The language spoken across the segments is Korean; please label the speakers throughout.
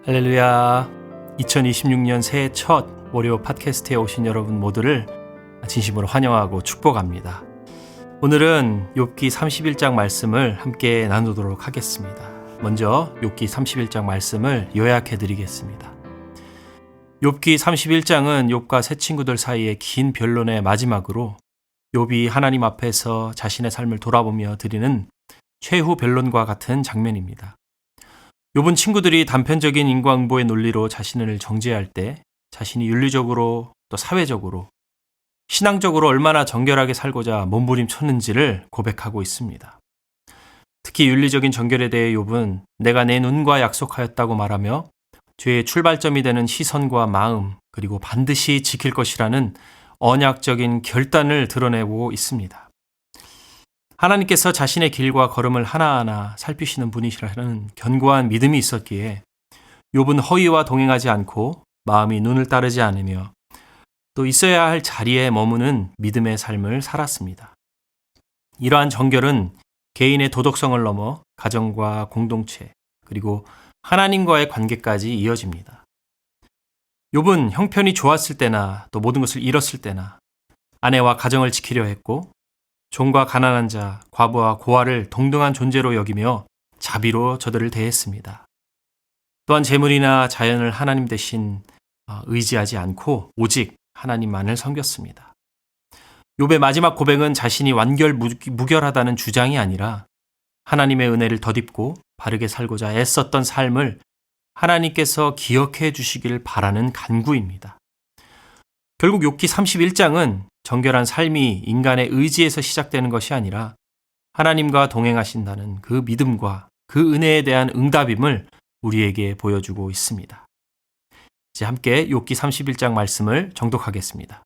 Speaker 1: 할렐루야. 2026년 새해 첫 월요 팟캐스트에 오신 여러분 모두를 진심으로 환영하고 축복합니다. 오늘은 욥기 31장 말씀을 함께 나누도록 하겠습니다. 먼저 욥기 31장 말씀을 요약해 드리겠습니다. 욥기 31장은 욥과 세 친구들 사이의 긴 변론의 마지막으로 욥이 하나님 앞에서 자신의 삶을 돌아보며 드리는 최후 변론과 같은 장면입니다. 욥은 친구들이 단편적인 인과응보의 논리로 자신을 정죄할 때 자신이 윤리적으로 또 사회적으로 신앙적으로 얼마나 정결하게 살고자 몸부림쳤는지를 고백하고 있습니다. 특히 윤리적인 정결에 대해 욥은 내가 내 눈과 약속하였다고 말하며 죄의 출발점이 되는 시선과 마음 그리고 반드시 지킬 것이라는 언약적인 결단을 드러내고 있습니다. 하나님께서 자신의 길과 걸음을 하나하나 살피시는 분이시라는 견고한 믿음이 있었기에 욥은 허위와 동행하지 않고 마음이 눈을 따르지 않으며 또 있어야 할 자리에 머무는 믿음의 삶을 살았습니다. 이러한 정결은 개인의 도덕성을 넘어 가정과 공동체 그리고 하나님과의 관계까지 이어집니다. 욥은 형편이 좋았을 때나 또 모든 것을 잃었을 때나 아내와 가정을 지키려 했고 종과 가난한 자, 과부와 고아를 동등한 존재로 여기며 자비로 저들을 대했습니다. 또한 재물이나 자연을 하나님 대신 의지하지 않고 오직 하나님만을 섬겼습니다. 욥의 마지막 고백은 자신이 무결하다는 주장이 아니라 하나님의 은혜를 덧입고 바르게 살고자 애썼던 삶을 하나님께서 기억해 주시길 바라는 간구입니다. 결국 욥기 31장은 정결한 삶이 인간의 의지에서 시작되는 것이 아니라 하나님과 동행하신다는 그 믿음과 그 은혜에 대한 응답임을 우리에게 보여주고 있습니다. 이제 함께 욥기 31장 말씀을 정독하겠습니다.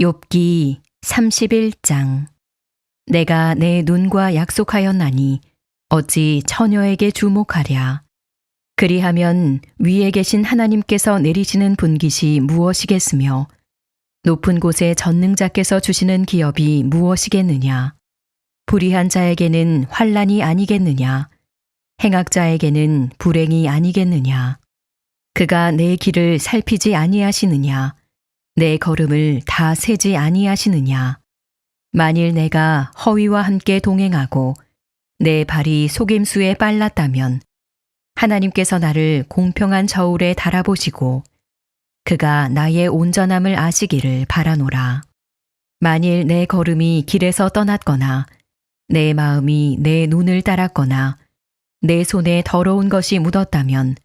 Speaker 2: 욥기 31장. 내가 내 눈과 약속하였나니 어찌 처녀에게 주목하랴. 그리하면 위에 계신 하나님께서 내리시는 분깃이 무엇이겠으며 높은 곳에 전능자께서 주시는 기업이 무엇이겠느냐. 불의한 자에게는 환난이 아니겠느냐. 행악자에게는 불행이 아니겠느냐. 그가 내 길을 살피지 아니하시느냐. 내 걸음을 다 세지 아니하시느냐. 만일 내가 허위와 함께 동행하고 내 발이 속임수에 빨랐다면 하나님께서 나를 공평한 저울에 달아보시고 그가 나의 온전함을 아시기를 바라노라. 만일 내 걸음이 길에서 떠났거나 내 마음이 내 눈을 따랐거나 내 손에 더러운 것이 묻었다면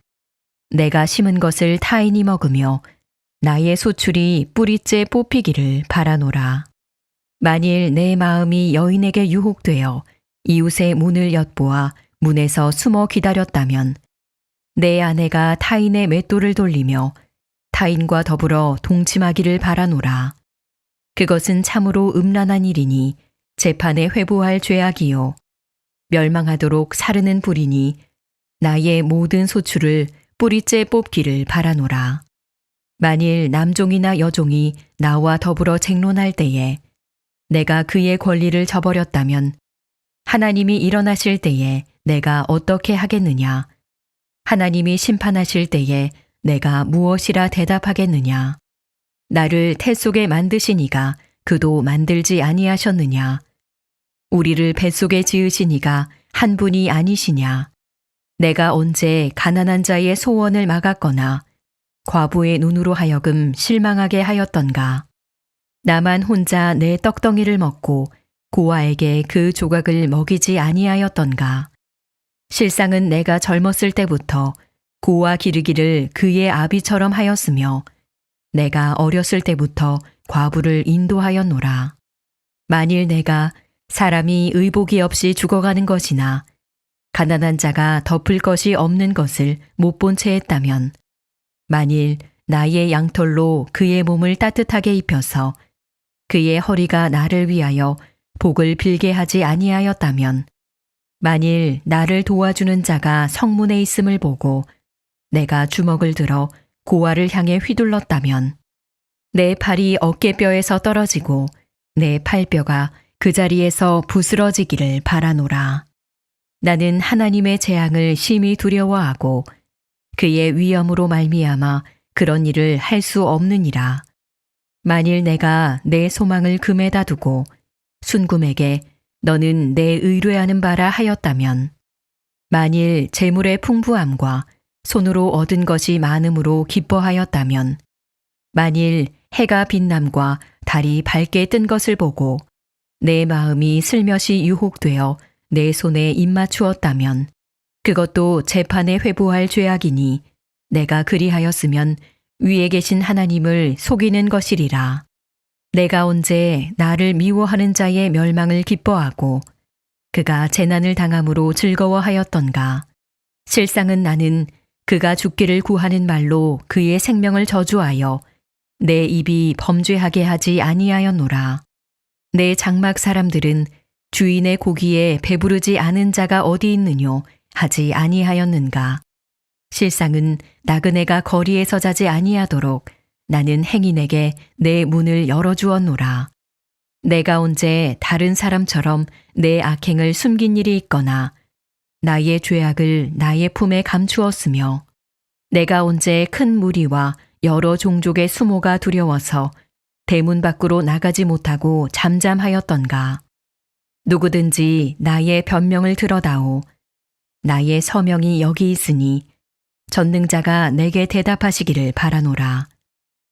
Speaker 2: 내가 심은 것을 타인이 먹으며 나의 소출이 뿌리째 뽑히기를 바라노라. 만일 내 마음이 여인에게 유혹되어 이웃의 문을 엿보아 문에서 숨어 기다렸다면 내 아내가 타인의 맷돌을 돌리며 타인과 더불어 동침하기를 바라노라. 그것은 참으로 음란한 일이니 재판에 회부할 죄악이요 멸망하도록 사르는 불이니 나의 모든 소출을 뿌리째 뽑기를 바라노라. 만일 남종이나 여종이 나와 더불어 쟁론할 때에 내가 그의 권리를 저버렸다면 하나님이 일어나실 때에 내가 어떻게 하겠느냐? 하나님이 심판하실 때에 내가 무엇이라 대답하겠느냐? 나를 태 속에 만드신 이가 그도 만들지 아니하셨느냐? 우리를 뱃속에 지으신 이가 한 분이 아니시냐? 내가 언제 가난한 자의 소원을 막았거나 과부의 눈으로 하여금 실망하게 하였던가? 나만 혼자 내 떡덩이를 먹고 고아에게 그 조각을 먹이지 아니하였던가? 실상은 내가 젊었을 때부터 고아 기르기를 그의 아비처럼 하였으며 내가 어렸을 때부터 과부를 인도하였노라. 만일 내가 사람이 의복이 없이 죽어가는 것이나 가난한 자가 덮을 것이 없는 것을 못 본 채 했다면 만일 나의 양털로 그의 몸을 따뜻하게 입혀서 그의 허리가 나를 위하여 복을 빌게 하지 아니하였다면 만일 나를 도와주는 자가 성문에 있음을 보고 내가 주먹을 들어 고아를 향해 휘둘렀다면 내 팔이 어깨뼈에서 떨어지고 내 팔뼈가 그 자리에서 부스러지기를 바라노라. 나는 하나님의 재앙을 심히 두려워하고 그의 위엄으로 말미암아 그런 일을 할 수 없느니라. 만일 내가 내 소망을 금에다 두고 순금에게 너는 내 의뢰하는 바라 하였다면, 만일 재물의 풍부함과 손으로 얻은 것이 많음으로 기뻐하였다면, 만일 해가 빛남과 달이 밝게 뜬 것을 보고 내 마음이 슬며시 유혹되어 내 손에 입맞추었다면, 그것도 재판에 회부할 죄악이니 내가 그리하였으면 위에 계신 하나님을 속이는 것이리라. 내가 언제 나를 미워하는 자의 멸망을 기뻐하고 그가 재난을 당함으로 즐거워하였던가. 실상은 나는 그가 죽기를 구하는 말로 그의 생명을 저주하여 내 입이 범죄하게 하지 아니하였노라. 내 장막 사람들은 주인의 고기에 배부르지 않은 자가 어디 있느뇨 하지 아니하였는가. 실상은 나그네가 거리에서 자지 아니하도록 나는 행인에게 내 문을 열어주었노라. 내가 언제 다른 사람처럼 내 악행을 숨긴 일이 있거나 나의 죄악을 나의 품에 감추었으며, 내가 언제 큰 무리와 여러 종족의 수모가 두려워서 대문 밖으로 나가지 못하고 잠잠하였던가. 누구든지 나의 변명을 들어다오. 나의 서명이 여기 있으니 전능자가 내게 대답하시기를 바라노라.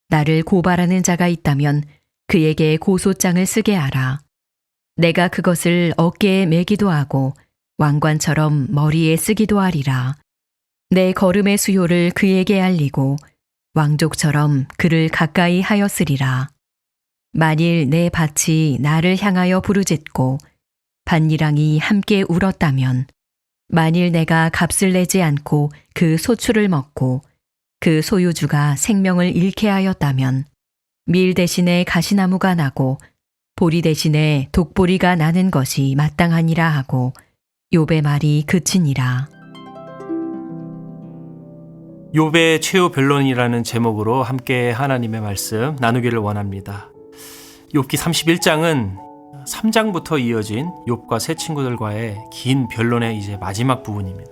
Speaker 2: 나를 고발하는 자가 있다면 그에게 고소장을 쓰게 하라. 내가 그것을 어깨에 매기도 하고 왕관처럼 머리에 쓰기도 하리라. 내 걸음의 수요를 그에게 알리고 왕족처럼 그를 가까이 하였으리라. 만일 내 밭이 나를 향하여 부르짖고 밭일랑이 함께 울었다면, 만일 내가 값을 내지 않고 그 소출을 먹고 그 소유주가 생명을 잃게 하였다면, 밀 대신에 가시나무가 나고 보리 대신에 독보리가 나는 것이 마땅하니라 하고 욥의 말이 그치니라.
Speaker 1: 욥의 최후 변론이라는 제목으로 함께 하나님의 말씀 나누기를 원합니다. 욥기 31장은 3장부터 이어진 욥과 세 친구들과의 긴 변론의 이제 마지막 부분입니다.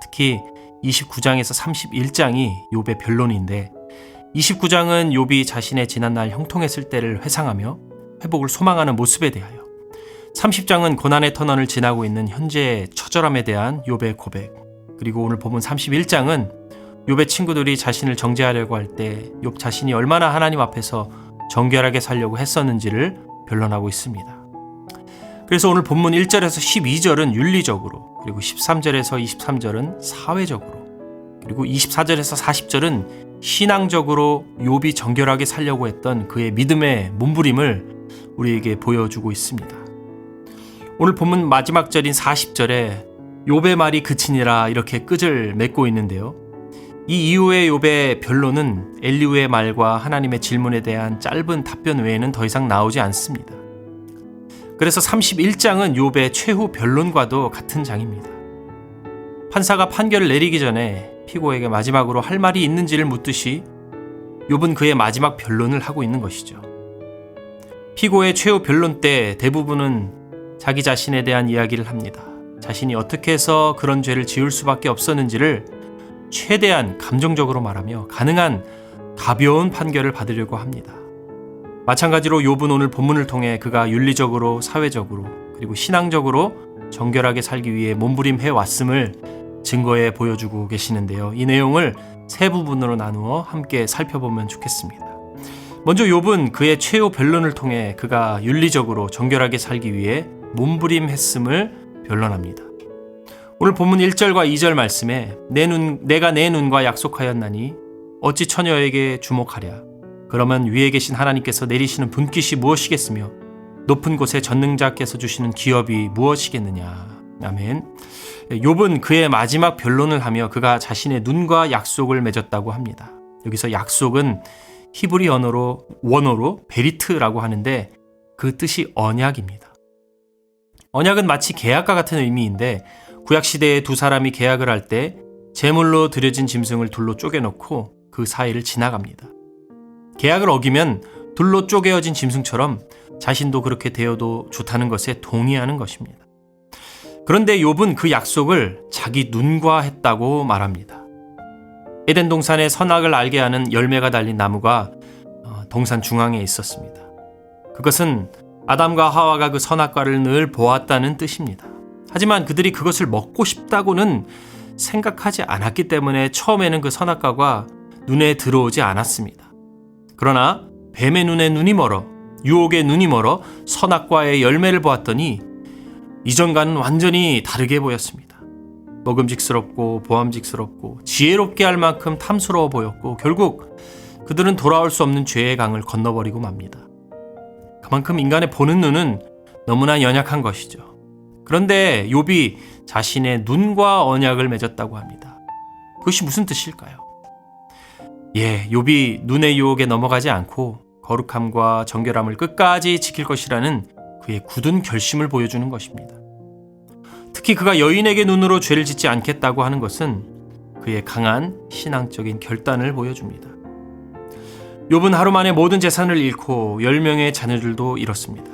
Speaker 1: 특히 29장에서 31장이 욥의 변론인데, 29장은 욥이 자신의 지난날 형통했을 때를 회상하며 회복을 소망하는 모습에 대하여, 30장은 고난의 터널을 지나고 있는 현재의 처절함에 대한 욥의 고백, 그리고 오늘 본문 31장은 욥의 친구들이 자신을 정죄하려고 할 때 욥 자신이 얼마나 하나님 앞에서 정결하게 살려고 했었는지를 변론하고 있습니다. 그래서 오늘 본문 1절에서 12절은 윤리적으로, 그리고 13절에서 23절은 사회적으로, 그리고 24절에서 40절은 신앙적으로 욥이 정결하게 살려고 했던 그의 믿음의 몸부림을 우리에게 보여주고 있습니다. 오늘 본문 마지막 절인 40절에 욥의 말이 그치니라 이렇게 끝을 맺고 있는데요. 이 이후의 욥의 변론은 엘리후의 말과 하나님의 질문에 대한 짧은 답변 외에는 더 이상 나오지 않습니다. 그래서 31장은 욥의 최후 변론과도 같은 장입니다. 판사가 판결을 내리기 전에 피고에게 마지막으로 할 말이 있는지를 묻듯이 욥은 그의 마지막 변론을 하고 있는 것이죠. 피고의 최후 변론 때 대부분은 자기 자신에 대한 이야기를 합니다. 자신이 어떻게 해서 그런 죄를 지을 수밖에 없었는지를 최대한 감정적으로 말하며 가능한 가벼운 판결을 받으려고 합니다. 마찬가지로 욥은 오늘 본문을 통해 그가 윤리적으로, 사회적으로, 그리고 신앙적으로 정결하게 살기 위해 몸부림해 왔음을 증거해 보여주고 계시는데요. 이 내용을 세 부분으로 나누어 함께 살펴보면 좋겠습니다. 먼저 욥은 그의 최후 변론을 통해 그가 윤리적으로 정결하게 살기 위해 몸부림했음을 변론합니다. 오늘 본문 1절과 2절 말씀에 내가 내 눈과 약속하였나니 어찌 처녀에게 주목하랴. 그러면 위에 계신 하나님께서 내리시는 분깃이 무엇이겠으며 높은 곳에 전능자께서 주시는 기업이 무엇이겠느냐. 아멘. 욥은 그의 마지막 변론을 하며 그가 자신의 눈과 약속을 맺었다고 합니다. 여기서 약속은 히브리 원어로 베리트라고 하는데 그 뜻이 언약입니다. 언약은 마치 계약과 같은 의미인데 구약시대에 두 사람이 계약을 할 때 제물로 드려진 짐승을 둘로 쪼개놓고 그 사이를 지나갑니다. 계약을 어기면 둘로 쪼개어진 짐승처럼 자신도 그렇게 되어도 좋다는 것에 동의하는 것입니다. 그런데 욥은 그 약속을 자기 눈과 했다고 말합니다. 에덴 동산의 선악을 알게 하는 열매가 달린 나무가 동산 중앙에 있었습니다. 그것은 아담과 하와가 그 선악과를 늘 보았다는 뜻입니다. 하지만 그들이 그것을 먹고 싶다고는 생각하지 않았기 때문에 처음에는 그 선악과가 눈에 들어오지 않았습니다. 그러나 뱀의 눈에 눈이 멀어, 유혹의 눈이 멀어 선악과의 열매를 보았더니 이전과는 완전히 다르게 보였습니다. 먹음직스럽고 보암직스럽고 지혜롭게 할 만큼 탐스러워 보였고 결국 그들은 돌아올 수 없는 죄의 강을 건너버리고 맙니다. 그만큼 인간의 보는 눈은 너무나 연약한 것이죠. 그런데 욥이 자신의 눈과 언약을 맺었다고 합니다. 그것이 무슨 뜻일까요? 욥이 눈의 유혹에 넘어가지 않고 거룩함과 정결함을 끝까지 지킬 것이라는 그의 굳은 결심을 보여주는 것입니다. 특히 그가 여인에게 눈으로 죄를 짓지 않겠다고 하는 것은 그의 강한 신앙적인 결단을 보여줍니다. 욥은 하루 만에 모든 재산을 잃고 10명의 자녀들도 잃었습니다.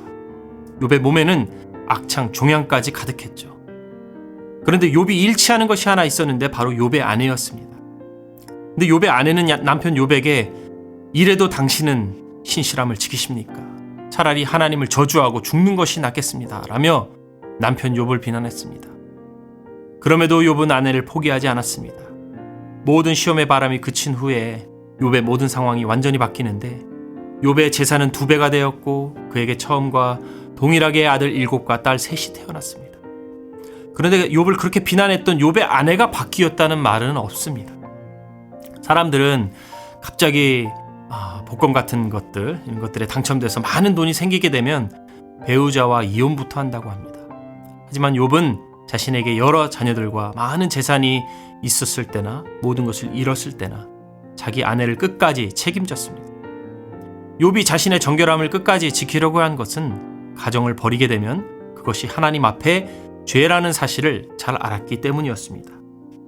Speaker 1: 욥의 몸에는 악창, 종양까지 가득했죠. 그런데 욥이 잃지 않은 것이 하나 있었는데 바로 욥의 아내였습니다. 근데 욥의 아내는 남편 욥에게 이래도 당신은 신실함을 지키십니까? 차라리 하나님을 저주하고 죽는 것이 낫겠습니다. 라며 남편 욥을 비난했습니다. 그럼에도 욥은 아내를 포기하지 않았습니다. 모든 시험의 바람이 그친 후에 욥의 모든 상황이 완전히 바뀌는데 욥의 재산은 2배가 되었고 그에게 처음과 동일하게 아들 7과 딸 3이 태어났습니다. 그런데 욥을 그렇게 비난했던 욥의 아내가 바뀌었다는 말은 없습니다. 사람들은 갑자기 복권 같은 것들, 이런 것들에 당첨돼서 많은 돈이 생기게 되면 배우자와 이혼부터 한다고 합니다. 하지만 욥은 자신에게 여러 자녀들과 많은 재산이 있었을 때나 모든 것을 잃었을 때나 자기 아내를 끝까지 책임졌습니다. 욥이 자신의 정결함을 끝까지 지키려고 한 것은 가정을 버리게 되면 그것이 하나님 앞에 죄라는 사실을 잘 알았기 때문이었습니다.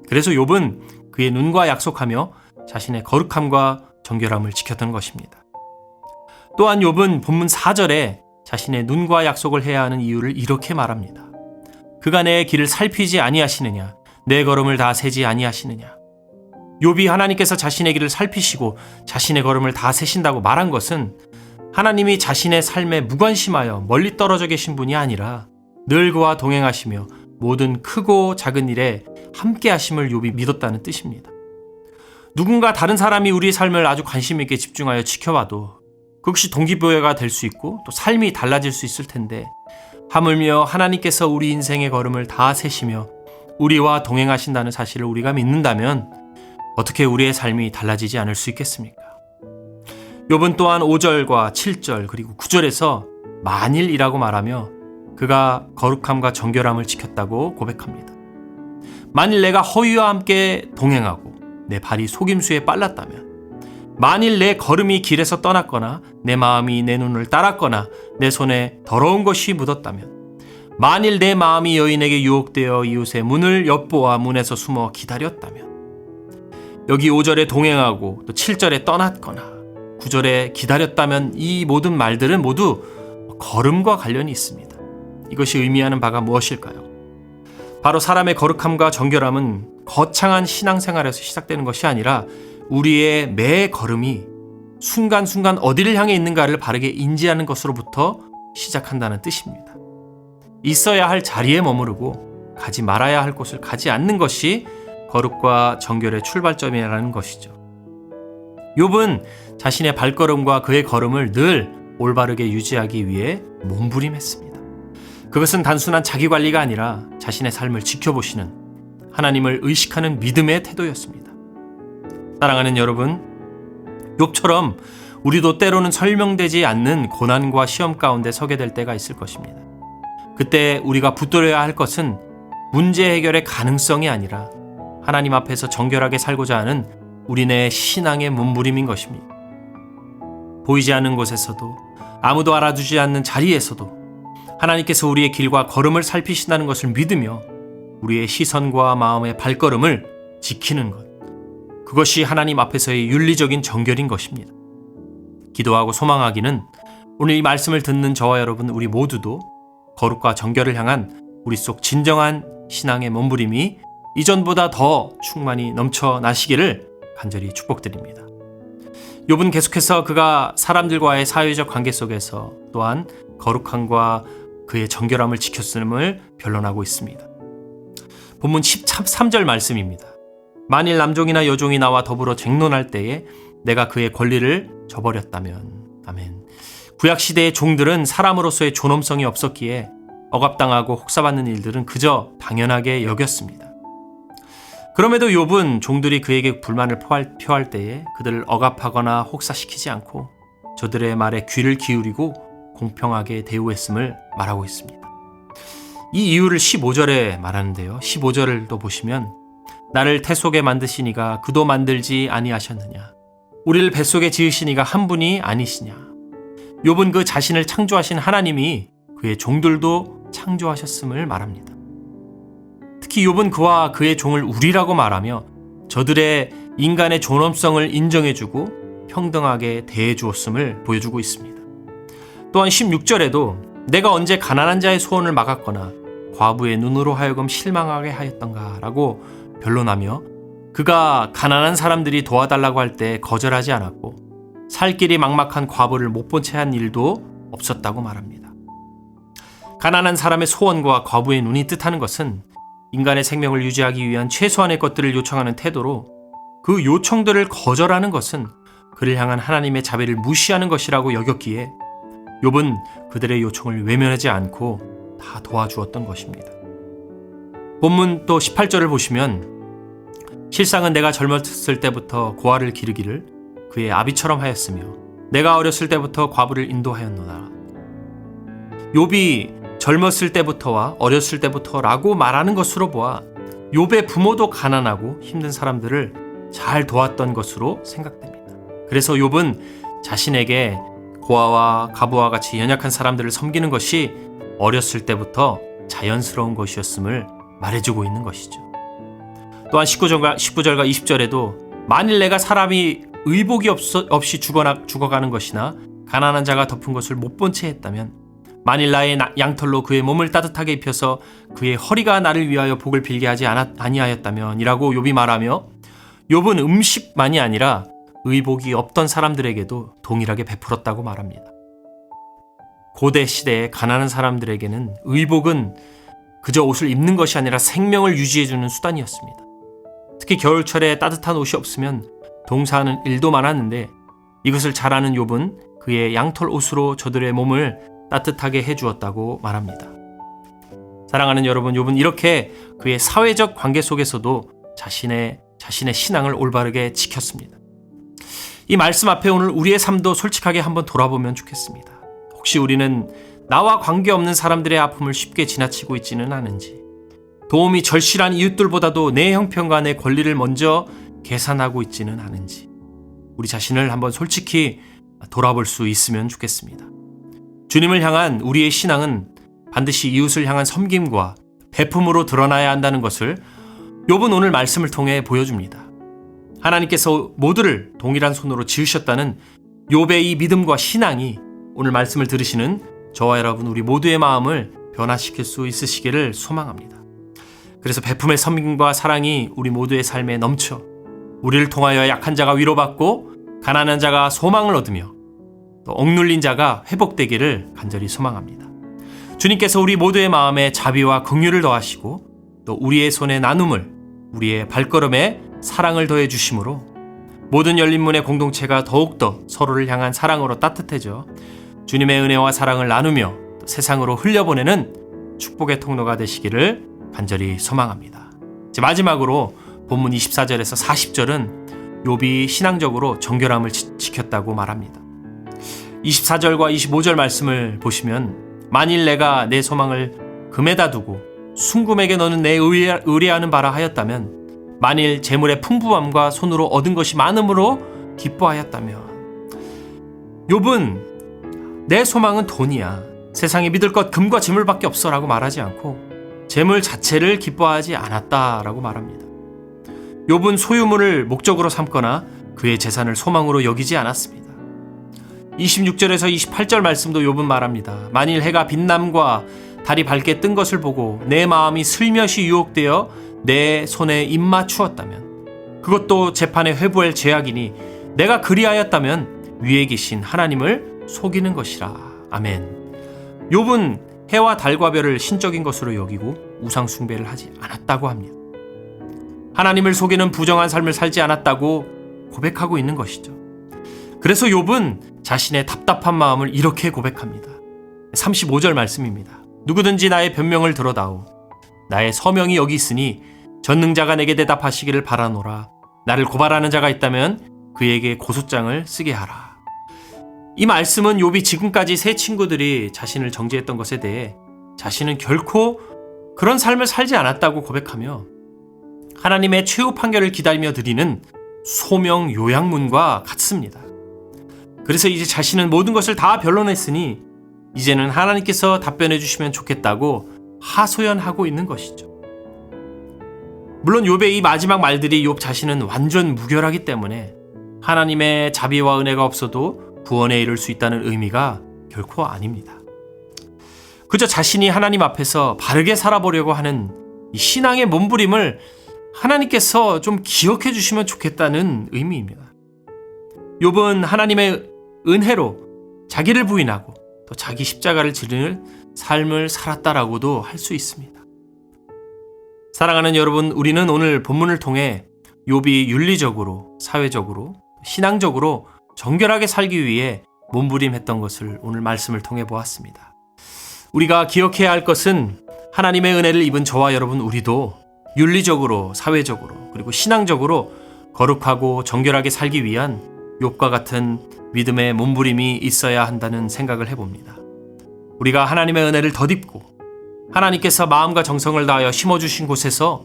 Speaker 1: 그래서 욥은 그의 눈과 약속하며 자신의 거룩함과 정결함을 지켰던 것입니다. 또한 욥은 본문 4절에 자신의 눈과 약속을 해야 하는 이유를 이렇게 말합니다. 그가 내 길을 살피지 아니하시느냐, 내 걸음을 다 세지 아니하시느냐. 욥이 하나님께서 자신의 길을 살피시고 자신의 걸음을 다 세신다고 말한 것은 하나님이 자신의 삶에 무관심하여 멀리 떨어져 계신 분이 아니라 늘 그와 동행하시며 모든 크고 작은 일에 함께 하심을 욥이 믿었다는 뜻입니다. 누군가 다른 사람이 우리의 삶을 아주 관심 있게 집중하여 지켜봐도 그것이 동기부여가 될 수 있고 또 삶이 달라질 수 있을 텐데 하물며 하나님께서 우리 인생의 걸음을 다 세시며 우리와 동행하신다는 사실을 우리가 믿는다면 어떻게 우리의 삶이 달라지지 않을 수 있겠습니까? 욥은 또한 5절과 7절 그리고 9절에서 만일이라고 말하며 그가 거룩함과 정결함을 지켰다고 고백합니다. 만일 내가 허위와 함께 동행하고 내 발이 속임수에 빨랐다면, 만일 내 걸음이 길에서 떠났거나 내 마음이 내 눈을 따랐거나 내 손에 더러운 것이 묻었다면, 만일 내 마음이 여인에게 유혹되어 이웃의 문을 엿보아 문에서 숨어 기다렸다면, 여기 5절에 동행하고 또 7절에 떠났거나 9절에 기다렸다면 이 모든 말들은 모두 걸음과 관련이 있습니다. 이것이 의미하는 바가 무엇일까요? 바로 사람의 거룩함과 정결함은 거창한 신앙생활에서 시작되는 것이 아니라 우리의 매 걸음이 순간순간 어디를 향해 있는가를 바르게 인지하는 것으로부터 시작한다는 뜻입니다. 있어야 할 자리에 머무르고 가지 말아야 할 곳을 가지 않는 것이 거룩과 정결의 출발점이라는 것이죠. 욥은 자신의 발걸음과 그의 걸음을 늘 올바르게 유지하기 위해 몸부림했습니다. 그것은 단순한 자기관리가 아니라 자신의 삶을 지켜보시는 하나님을 의식하는 믿음의 태도였습니다. 사랑하는 여러분, 욥처럼 우리도 때로는 설명되지 않는 고난과 시험 가운데 서게 될 때가 있을 것입니다. 그때 우리가 붙들어야 할 것은 문제 해결의 가능성이 아니라 하나님 앞에서 정결하게 살고자 하는 우리네 신앙의 몸부림인 것입니다. 보이지 않는 곳에서도 아무도 알아두지 않는 자리에서도 하나님께서 우리의 길과 걸음을 살피신다는 것을 믿으며 우리의 시선과 마음의 발걸음을 지키는 것, 그것이 하나님 앞에서의 윤리적인 정결인 것입니다. 기도하고 소망하기는 오늘 이 말씀을 듣는 저와 여러분 우리 모두도 거룩과 정결을 향한 우리 속 진정한 신앙의 몸부림이 이전보다 더 충만히 넘쳐나시기를 간절히 축복드립니다. 욥은 계속해서 그가 사람들과의 사회적 관계 속에서 또한 거룩함과 그의 정결함을 지켰음을 변론하고 있습니다. 본문 13절 말씀입니다. 만일 남종이나 여종이 나와 더불어 쟁론할 때에 내가 그의 권리를 저버렸다면. 아멘. 구약시대의 종들은 사람으로서의 존엄성이 없었기에 억압당하고 혹사받는 일들은 그저 당연하게 여겼습니다. 그럼에도 욥은 종들이 그에게 불만을 표할 때에 그들을 억압하거나 혹사시키지 않고 저들의 말에 귀를 기울이고 공평하게 대우했음을 말하고 있습니다. 이 이유를 15절에 말하는데요. 15절을 또 보시면 나를 태 속에 만드시니가 그도 만들지 아니하셨느냐. 우리를 뱃속에 지으시니가 한 분이 아니시냐. 욥은 그 자신을 창조하신 하나님이 그의 종들도 창조하셨음을 말합니다. 특히 욥은 그와 그의 종을 우리라고 말하며 저들의 인간의 존엄성을 인정해주고 평등하게 대해주었음을 보여주고 있습니다. 또한 16절에도 내가 언제 가난한 자의 소원을 막았거나 과부의 눈으로 하여금 실망하게 하였던가 라고 변론하며 그가 가난한 사람들이 도와달라고 할 때 거절하지 않았고 살 길이 막막한 과부를 못 본 채 한 일도 없었다고 말합니다. 가난한 사람의 소원과 과부의 눈이 뜻하는 것은 인간의 생명을 유지하기 위한 최소한의 것들을 요청하는 태도로 그 요청들을 거절하는 것은 그를 향한 하나님의 자비를 무시하는 것이라고 여겼기에 욥은 그들의 요청을 외면하지 않고 다 도와주었던 것입니다. 본문 또 18절을 보시면 실상은 내가 젊었을 때부터 고아를 기르기를 그의 아비처럼 하였으며 내가 어렸을 때부터 과부를 인도하였노라. 욥이 젊었을 때부터와 어렸을 때부터라고 말하는 것으로 보아 욥의 부모도 가난하고 힘든 사람들을 잘 도왔던 것으로 생각됩니다. 그래서 욥은 자신에게 고아와 과부와 같이 연약한 사람들을 섬기는 것이 어렸을 때부터 자연스러운 것이었음을 말해주고 있는 것이죠. 또한 19절과 20절에도 만일 내가 사람이 의복이 없이 죽어가는 것이나 가난한 자가 덮은 것을 못 본 채 했다면 만일 나의 양털로 그의 몸을 따뜻하게 입혀서 그의 허리가 나를 위하여 복을 빌게 하지 아니하였다면 이라고 욥이 말하며 욥은 음식만이 아니라 의복이 없던 사람들에게도 동일하게 베풀었다고 말합니다. 고대 시대의 가난한 사람들에게는 의복은 그저 옷을 입는 것이 아니라 생명을 유지해주는 수단이었습니다. 특히 겨울철에 따뜻한 옷이 없으면 동사하는 일도 많았는데 이것을 잘 아는 욥은 그의 양털 옷으로 저들의 몸을 따뜻하게 해주었다고 말합니다. 사랑하는 여러분, 욥은 이렇게 그의 사회적 관계 속에서도 자신의 신앙을 올바르게 지켰습니다. 이 말씀 앞에 오늘 우리의 삶도 솔직하게 한번 돌아보면 좋겠습니다. 혹시 우리는 나와 관계없는 사람들의 아픔을 쉽게 지나치고 있지는 않은지, 도움이 절실한 이웃들보다도 내 형편과 내 권리를 먼저 계산하고 있지는 않은지 우리 자신을 한번 솔직히 돌아볼 수 있으면 좋겠습니다. 주님을 향한 우리의 신앙은 반드시 이웃을 향한 섬김과 베품으로 드러나야 한다는 것을 욥은 오늘 말씀을 통해 보여줍니다. 하나님께서 모두를 동일한 손으로 지으셨다는 욥의 이 믿음과 신앙이 오늘 말씀을 들으시는 저와 여러분 우리 모두의 마음을 변화시킬 수 있으시기를 소망합니다. 그래서 베품의 섬김과 사랑이 우리 모두의 삶에 넘쳐 우리를 통하여 약한 자가 위로받고 가난한 자가 소망을 얻으며 또 억눌린 자가 회복되기를 간절히 소망합니다. 주님께서 우리 모두의 마음에 자비와 긍휼을 더하시고 또 우리의 손에 나눔을, 우리의 발걸음에 사랑을 더해 주심으로 모든 열린 문의 공동체가 더욱더 서로를 향한 사랑으로 따뜻해져 주님의 은혜와 사랑을 나누며 세상으로 흘려보내는 축복의 통로가 되시기를 간절히 소망합니다. 이제 마지막으로 본문 24절에서 40절은 욥이 신앙적으로 정결함을 지켰다고 말합니다. 24절과 25절 말씀을 보시면 만일 내가 내 소망을 금에다 두고 순금에게 너는 내 의뢰하는 바라 하였다면 만일 재물의 풍부함과 손으로 얻은 것이 많음으로 기뻐하였다면. 욥은 내 소망은 돈이야, 세상에 믿을 것 금과 재물밖에 없어 라고 말하지 않고 재물 자체를 기뻐하지 않았다라고 말합니다. 욥은 소유물을 목적으로 삼거나 그의 재산을 소망으로 여기지 않았습니다. 26절에서 28절 말씀도 욥은 말합니다. 만일 해가 빛남과 달이 밝게 뜬 것을 보고 내 마음이 슬며시 유혹되어 내 손에 입맞추었다면 그것도 재판에 회부할 죄악이니 내가 그리하였다면 위에 계신 하나님을 속이는 것이라. 아멘. 욥은 해와 달과 별을 신적인 것으로 여기고 우상 숭배를 하지 않았다고 합니다. 하나님을 속이는 부정한 삶을 살지 않았다고 고백하고 있는 것이죠. 그래서 욥은 자신의 답답한 마음을 이렇게 고백합니다. 35절 말씀입니다. 누구든지 나의 변명을 들어다오. 나의 서명이 여기 있으니 전능자가 내게 대답하시기를 바라노라. 나를 고발하는 자가 있다면 그에게 고소장을 쓰게 하라. 이 말씀은 욥이 지금까지 세 친구들이 자신을 정죄했던 것에 대해 자신은 결코 그런 삶을 살지 않았다고 고백하며 하나님의 최후 판결을 기다리며 드리는 소명 요약문과 같습니다. 그래서 이제 자신은 모든 것을 다 변론했으니 이제는 하나님께서 답변해 주시면 좋겠다고 하소연하고 있는 것이죠. 물론 욥의 이 마지막 말들이 욥 자신은 완전 무결하기 때문에 하나님의 자비와 은혜가 없어도 구원에 이를 수 있다는 의미가 결코 아닙니다. 그저 자신이 하나님 앞에서 바르게 살아보려고 하는 이 신앙의 몸부림을 하나님께서 좀 기억해 주시면 좋겠다는 의미입니다. 욥은 하나님의 은혜로 자기를 부인하고 또 자기 십자가를 지르는 삶을 살았다라고도 할 수 있습니다. 사랑하는 여러분, 우리는 오늘 본문을 통해 욥이 윤리적으로, 사회적으로, 신앙적으로 정결하게 살기 위해 몸부림했던 것을 오늘 말씀을 통해 보았습니다. 우리가 기억해야 할 것은 하나님의 은혜를 입은 저와 여러분 우리도 윤리적으로, 사회적으로, 그리고 신앙적으로 거룩하고 정결하게 살기 위한 욥과 같은 믿음의 몸부림이 있어야 한다는 생각을 해봅니다. 우리가 하나님의 은혜를 덧입고 하나님께서 마음과 정성을 다하여 심어주신 곳에서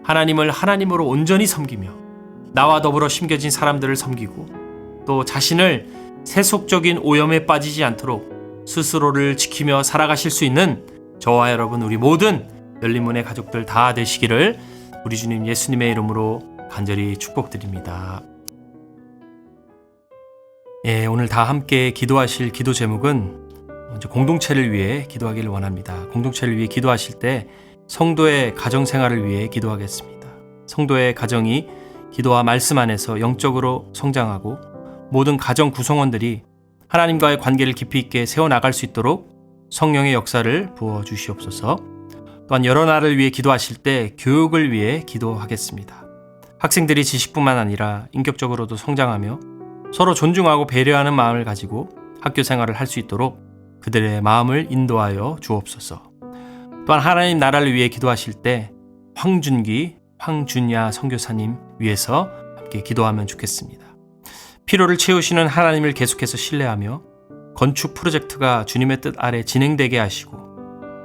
Speaker 1: 하나님을 하나님으로 온전히 섬기며 나와 더불어 심겨진 사람들을 섬기고 또 자신을 세속적인 오염에 빠지지 않도록 스스로를 지키며 살아가실 수 있는 저와 여러분 우리 모든 열린문의 가족들 다 되시기를 우리 주님 예수님의 이름으로 간절히 축복드립니다. 오늘 다 함께 기도하실 기도 제목은 먼저 공동체를 위해 기도하기를 원합니다. 공동체를 위해 기도하실 때 성도의 가정생활을 위해 기도하겠습니다. 성도의 가정이 기도와 말씀 안에서 영적으로 성장하고 모든 가정 구성원들이 하나님과의 관계를 깊이 있게 세워나갈 수 있도록 성령의 역사를 부어주시옵소서. 또한 여러 나라를 위해 기도하실 때 교육을 위해 기도하겠습니다. 학생들이 지식뿐만 아니라 인격적으로도 성장하며 서로 존중하고 배려하는 마음을 가지고 학교 생활을 할 수 있도록 그들의 마음을 인도하여 주옵소서. 또한 하나님 나라를 위해 기도하실 때 황준야 선교사님 위해서 함께 기도하면 좋겠습니다. 필요를 채우시는 하나님을 계속해서 신뢰하며 건축 프로젝트가 주님의 뜻 아래 진행되게 하시고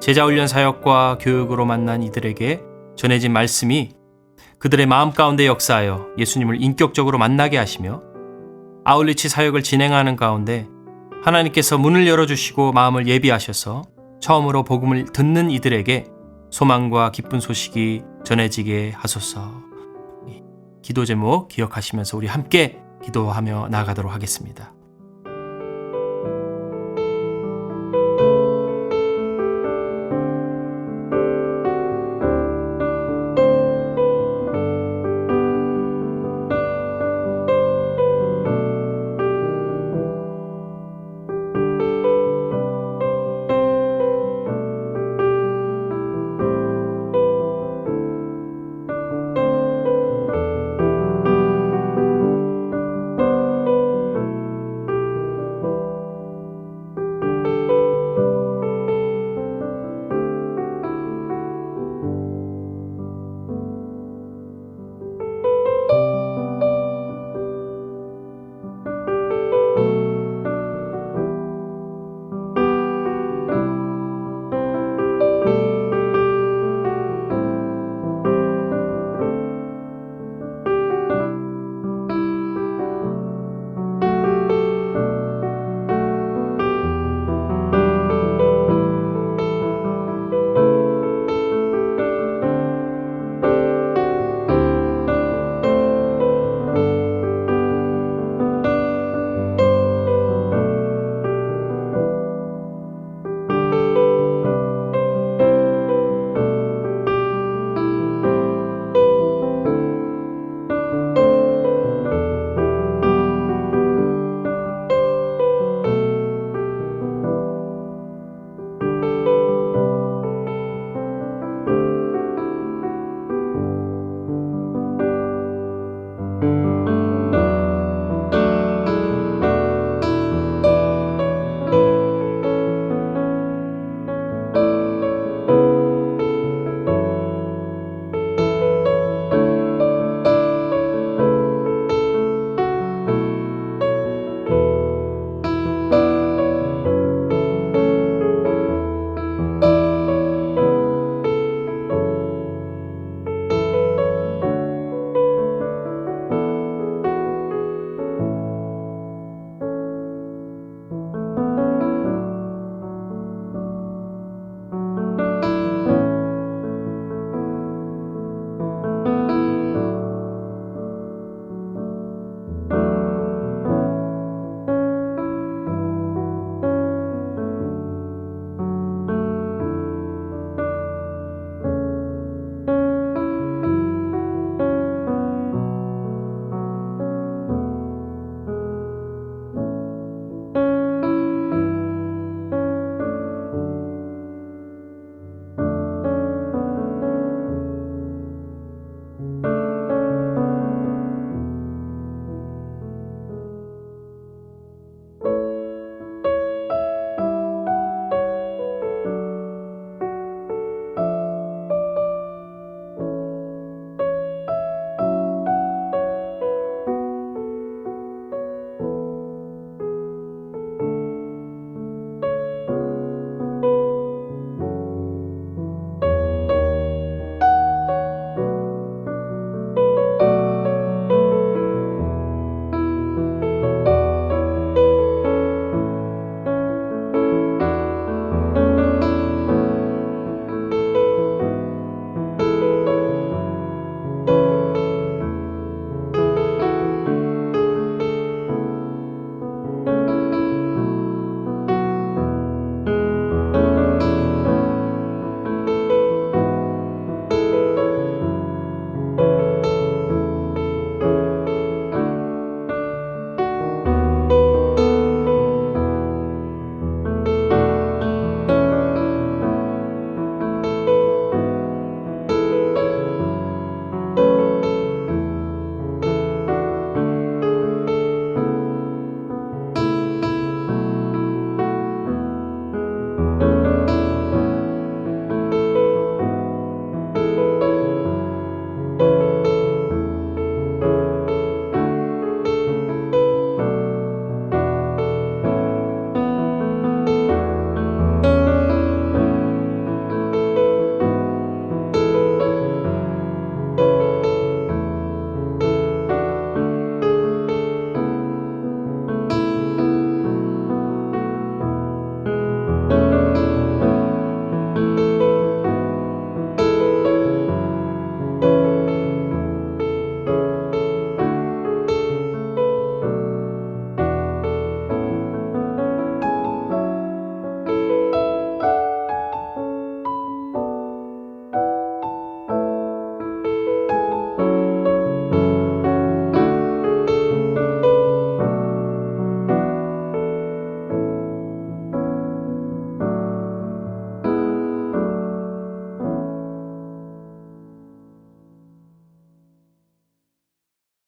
Speaker 1: 제자훈련 사역과 교육으로 만난 이들에게 전해진 말씀이 그들의 마음 가운데 역사하여 예수님을 인격적으로 만나게 하시며 아울리치 사역을 진행하는 가운데 하나님께서 문을 열어주시고 마음을 예비하셔서 처음으로 복음을 듣는 이들에게 소망과 기쁜 소식이 전해지게 하소서. 기도 제목 기억하시면서 우리 함께 기도하며 나아가도록 하겠습니다.